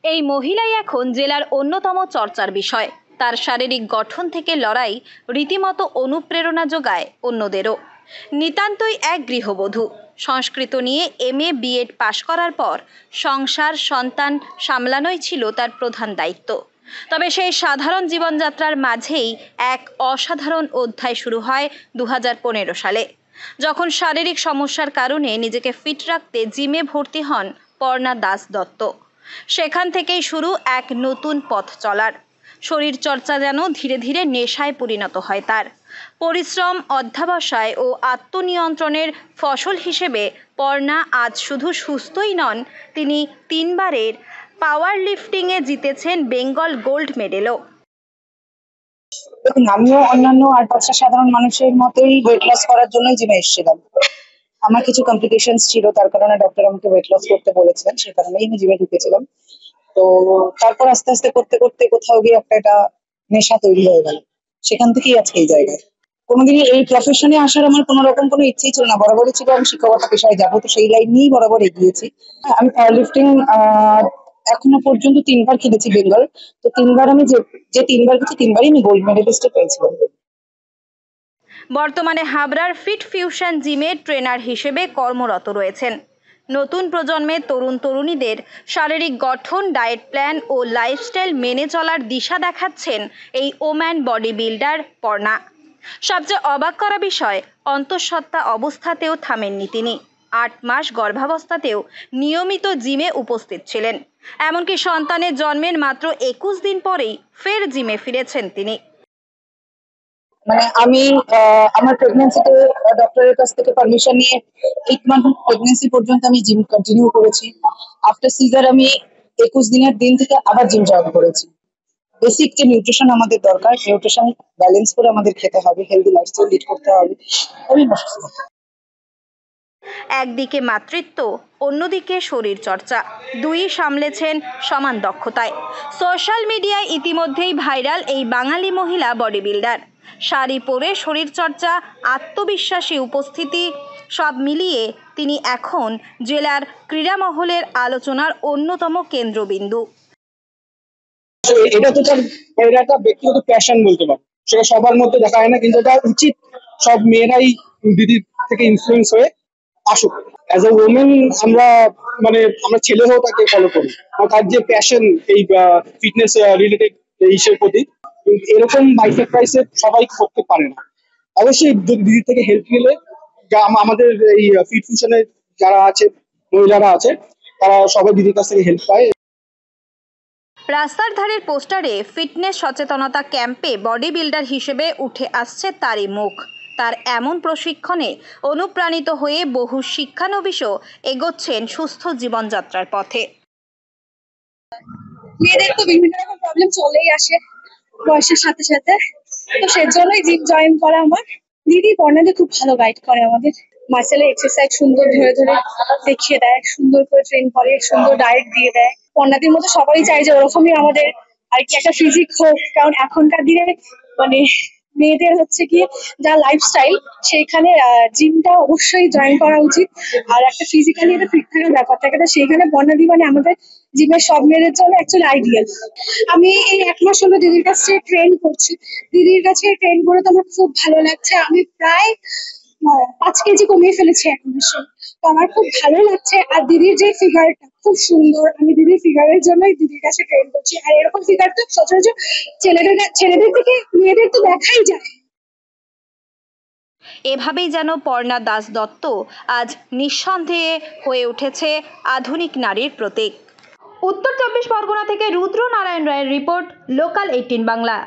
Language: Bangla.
এই মহিলাই এখন জেলার অন্যতম চর্চার বিষয়। তার শারীরিক গঠন থেকে লড়াই রীতিমতো অনুপ্রেরণা যোগায় অন্যদেরও। নিতান্তই এক গৃহবধূ, সংস্কৃত নিয়ে MA BEd পাশ করার পর সংসার সন্তান সামলানোই ছিল তার প্রধান দায়িত্ব। তবে সেই সাধারণ জীবনযাত্রার মাঝেই এক অসাধারণ অধ্যায় শুরু হয় 2015 সালে, যখন শারীরিক সমস্যার কারণে নিজেকে ফিট রাখতে জিমে ভর্তি হন পর্ণা দাস দত্ত। সেখান থেকেই শুরু এক নতুন পথ চলার। শরীর চর্চা যেন ধীরে ধীরে নেশায় পরিণত হয় তার। পরিশ্রম, অধ্যবসায় ও আত্মনিয়ন্ত্রণের ফসল হিসেবে পর্ণা আজ শুধু সুস্থই নন, তিনি 3বারের পাওয়ার লিফটিংয়ে জিতেছেন বেঙ্গল গোল্ড মেডেলও। দেখুন, আমিও অন্যান্য 8-5টা সাধারণ মানুষের মতোই ওয়েট লস করার জন্যই জিমে এসেছিলাম। আমার কিছু কমপ্লিকেশনস ছিল, তার কারণে ডক্টর আমাকে ওয়েট লস করতে বলেছিলেন, সেই কারণেই আমি জিমে ঢুকেছিলাম। তো তারপর আস্তে আস্তে করতে করতে কোথাও গিয়ে একটা নেশা তৈরি হয়ে গেল। সেখান থেকেই আজকে এই জায়গায়। কোনোদিনই এই প্রফেশনে আসার আমার কোনো রকম কোনো ইচ্ছেই ছিল না। বরাবরই ছিল আমি শিক্ষকতা পেশায় যাবো, তো সেই লাইন নিয়েই বরাবর এগিয়েছি। আমি পাওয়ার লিফটিং এখনো পর্যন্ত 3বার খেলেছি বেঙ্গল। তো 3বার আমি যে 3বার গেছি 3বারই আমি গোল্ড মেডেলিস্ট পেয়েছিলাম। বর্তমানে হাবড়ার ফিট ফিউশন জিমে ট্রেনার হিসেবে কর্মরত রয়েছেন। নতুন প্রজন্মের তরুণ তরুণীদের শারীরিক গঠন, ডায়েট প্ল্যান ও লাইফস্টাইল মেনে চলার দিশা দেখাচ্ছেন এই ওম্যান বডি বিল্ডার পর্ণা। সবচেয়ে অবাক করা বিষয়, অন্তঃসত্ত্বা অবস্থাতেও থামেননি তিনি। 8 মাস গর্ভাবস্থাতেও নিয়মিত জিমে উপস্থিত ছিলেন। এমনকি সন্তানের জন্মের মাত্র 21 দিন পরেই ফের জিমে ফিরেছেন তিনি। মানে আমি আমার প্রেগন্যান্সিতে ডক্টরের কাছ থেকে পারমিশন নিয়ে 8 মান্থ প্রেগন্যান্সি পর্যন্ত আমি জিম কন্টিনিউ করেছি। আফটার সিজার আমি 21 দিনের দিন থেকে আবার জিম জয়েন করেছি। বেসিক যে নিউট্রিশন আমাদের দরকার, নিউট্রিশন ব্যালেন্স করে আমাদের খেতে হবে, হেলদি লাইফস্টাইল লিড করতে হবে। আমি একদিকে মাতৃত্ব, অন্যদিকে শরীর চর্চা, দুই সামলেছেন সমান দক্ষতায়। সোশ্যাল মিডিয়ায় ইতিমধ্যেই ভাইরাল এই বাঙালি মহিলা বডি বিল্ডার। শাড়ি পরে শরীরচর্চা, আত্মবিশ্বাসী উপস্থিতি, সব মিলিয়ে তিনি এখন জেলার ক্রীড়ামহলের আলোচনার অন্যতম কেন্দ্রবিন্দু। এটা তো তার একটা ব্যক্তিগত প্যাশন বলতে পারে, সেটা সবার মধ্যে দেখা হয় না, কিন্তু এটা উচিত সব মেয়েরাই দিদির থেকে ইনফ্লুয়েন্স হয়ে আসুক। অ্যাজ এ ওমেন আমরা ছেলে হয়েও তাকে ফলো করি, তার যে প্যাশন এই ফিটনেস রিলেটেড ইসের প্রতি, এরকম বাইসেপ সবাই করতে পারে না। অবশ্যই যদি দিদির থেকে হেল্প নিলে, আমাদের এই ফিট ফিউশনের যারা আছে, মহিলারা আছে, তারা সবাই দিদির কাছ থেকে হেল্প পায়। রাস্তার ধারের পোস্টারে ফিটনেস সচেতনতা ক্যাম্পে বডি বিল্ডার হিসেবে উঠে আসছে তারই মুখ। তার এমন প্রশিক্ষণে অনুপ্রাণিত হয়ে বহু শিক্ষানবিশও এগোচ্ছেন সুস্থ জীবনযাত্রার পথে। মেয়েদের তো বিভিন্ন রকম প্রবলেম চলেই আসে বয়সের সাথে সাথে, তো সেজন্যই জিম জয়েন করা আমার। দিদি পর্ণাদি খুব ভালো গাইড করে আমাদের, মাসেলের এক্সারসাইজ সুন্দর ধরে ধরে দেখিয়ে দেয়, সুন্দর করে ট্রেন করে, সুন্দর ডায়েট দিয়ে দেয়। পর্ণাদির মতো সবাই চাই যে ওরকমই আমাদের আর কি একটা ফিজিক হোক, কারণ এখনকার দিনে মানে মেয়েদের হচ্ছে কি যা লাইফস্টাইল, সেইখানে জিমটা অবশ্যই জয়েন করা উচিত। আর একটা ফিজিক্যালি একটা ফিট থাকার ব্যাপার থাকে, তো সেইখানে পর্ণাদি মানে আমাদের জিমের সব মেয়েদের জন্য অ্যাকচুয়ালি আইডিয়াল। আমি এই 1 মাস হলো দিদির কাছে ট্রেন করছি। দিদির কাছে ট্রেন করে তো আমার খুব ভালো লাগছে। আমি প্রায় 5 কেজি কমিয়ে ফেলেছি 1 মাসে। তো আমার খুব ভালো লাগছে। আর দিদির যে ফিগারটা খুব সুন্দর, আমি দিদির ফিগারের জন্যই দিদির কাছে ট্রেন করছি। আর এরকম ফিগার তো সচরাচর ছেলেদের থেকে মেয়েদের তো দেখাই যায়। এভাবেই যেন পর্ণা দাস দত্ত আজ নিঃসন্দেহে হয়ে উঠেছে আধুনিক নারীর প্রতীক। উত্তর 24 পরগনা থেকে রুদ্র নারায়ণ রায়ের রিপোর্ট, লোকাল 18 বাংলা।